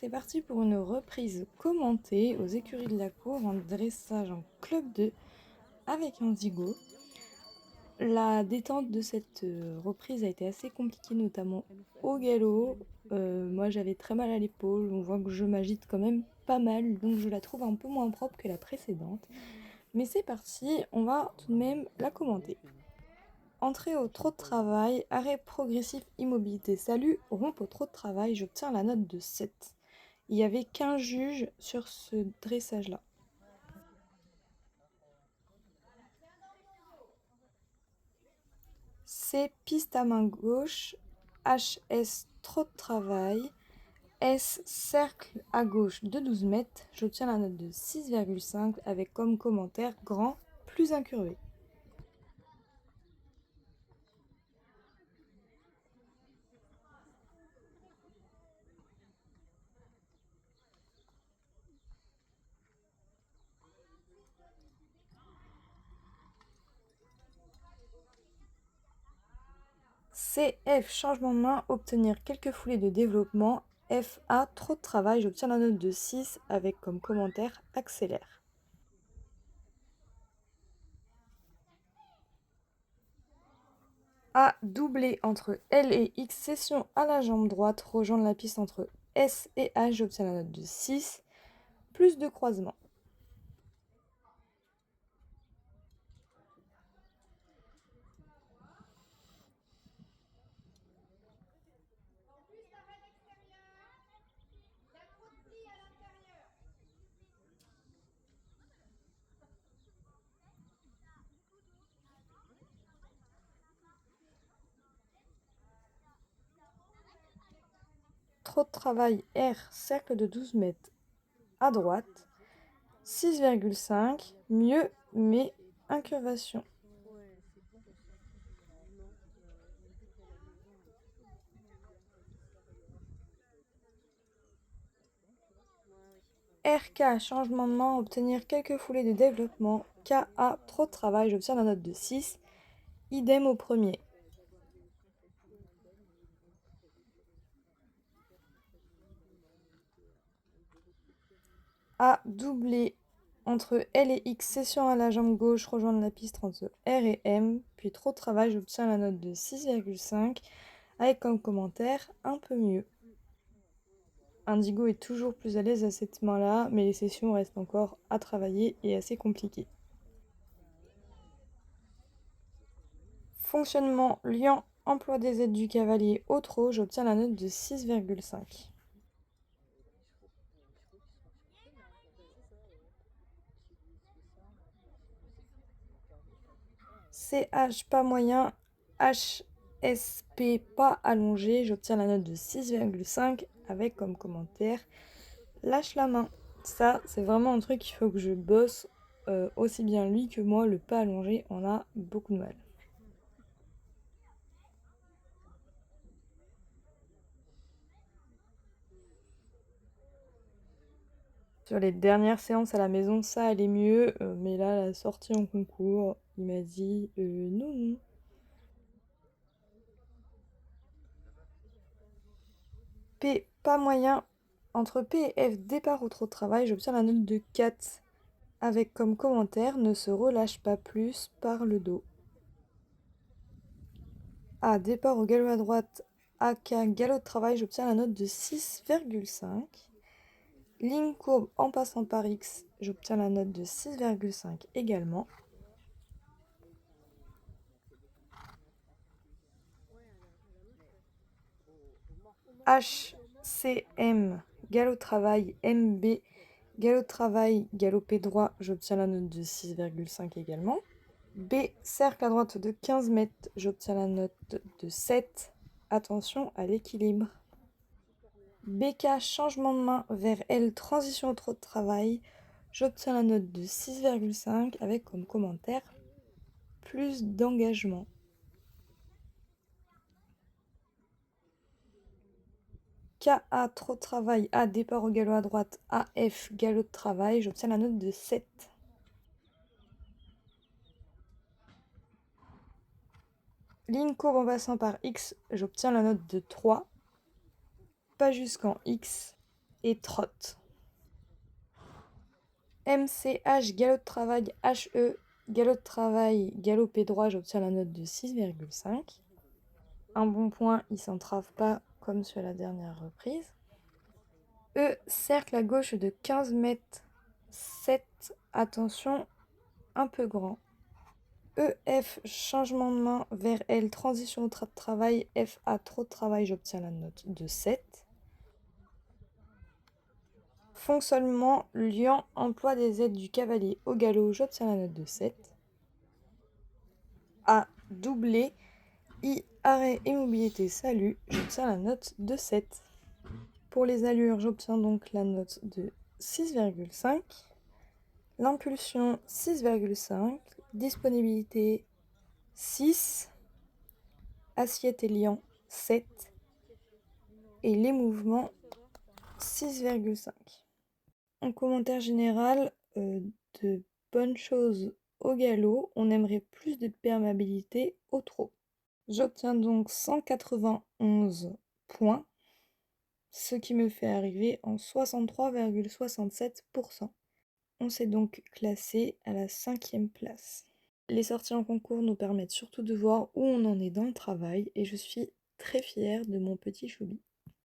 C'est parti pour une reprise commentée aux écuries de la cour en dressage en club 2 avec Indigo. La détente de cette reprise a été assez compliquée, notamment au galop. Moi j'avais très mal à l'épaule, on voit que je m'agite quand même pas mal, donc je la trouve un peu moins propre que la précédente. Mais c'est parti, on va tout de même la commenter. Entrée au trot de travail, arrêt progressif, immobilité, salut, rompe au trot de travail, j'obtiens la note de 7. Il y avait qu'un juge sur ce dressage-là. C, piste à main gauche, HS, trot de travail, S, cercle à gauche de 12 mètres, j'obtiens la note de 6,5 avec comme commentaire grand, plus incurvé. CF, changement de main, obtenir quelques foulées de développement. FA, trop de travail, j'obtiens la note de 6 avec comme commentaire accélère. A, doublé entre L et X, session à la jambe droite, rejoindre la piste entre S et H, j'obtiens la note de 6, plus de croisement. Trop de travail R, cercle de 12 mètres à droite, 6,5, mieux, mais incurvation. RK, changement de main, obtenir quelques foulées de développement. KA, trop de travail, j'obtiens la note de 6, idem au premier. A, doublé entre L et X, session à la jambe gauche, rejoindre la piste entre R et M, puis trop de travail, j'obtiens la note de 6,5, avec comme commentaire un peu mieux. Indigo est toujours plus à l'aise à cette main-là, mais les sessions restent encore à travailler et assez compliquées. Fonctionnement liant emploi des aides du cavalier au trot, j'obtiens la note de 6,5. CH pas moyen, HSP pas allongé, j'obtiens la note de 6,5 avec comme commentaire lâche la main. Ça, c'est vraiment un truc qu'il faut que je bosse aussi bien lui que moi. Le pas allongé, on a beaucoup de mal. Sur les dernières séances à la maison, ça allait mieux, mais là, la sortie en concours, il m'a dit non, non. P, pas moyen. Entre P et F, départ au trop de travail, j'obtiens la note de 4. Avec comme commentaire, ne se relâche pas plus par le dos. A, départ au galop à droite, AK, galop de travail, j'obtiens la note de 6,5. Ligne courbe en passant par X, j'obtiens la note de 6,5 également. H, C, M, galop de travail, MB, galop de travail, galopé droit, j'obtiens la note de 6,5 également. B, cercle à droite de 15 mètres, j'obtiens la note de 7. Attention à l'équilibre. BK, changement de main vers L, transition au trot de travail, j'obtiens la note de 6,5 avec comme commentaire plus d'engagement. KA, trop de travail, A, départ au galop à droite, AF, galop de travail, j'obtiens la note de 7. Ligne courbe en passant par X, j'obtiens la note de 3. Pas jusqu'en X. et trotte. MCH, galop de travail, HE, galop de travail, galopé droit, j'obtiens la note de 6,5. Un bon point, il s'entrave pas comme sur la dernière reprise. E, cercle à gauche de 15 mètres, 7, attention, un peu grand. EF, changement de main vers L, transition au travail, FA, trop de travail, j'obtiens la note de 7. Fonctionnement, liant, emploi des aides du cavalier au galop, j'obtiens la note de 7. A, doublé, I, arrêt, immobilité, salut, j'obtiens la note de 7. Pour les allures, j'obtiens donc la note de 6,5. L'impulsion, 6,5. Disponibilité, 6. Assiette et liant, 7. Et les mouvements, 6,5. En commentaire général, de bonnes choses au galop, on aimerait plus de perméabilité au trot. J'obtiens donc 191 points, ce qui me fait arriver en 63,67%. On s'est donc classé à la 5e place. Les sorties en concours nous permettent surtout de voir où on en est dans le travail et je suis très fière de mon petit Choubi.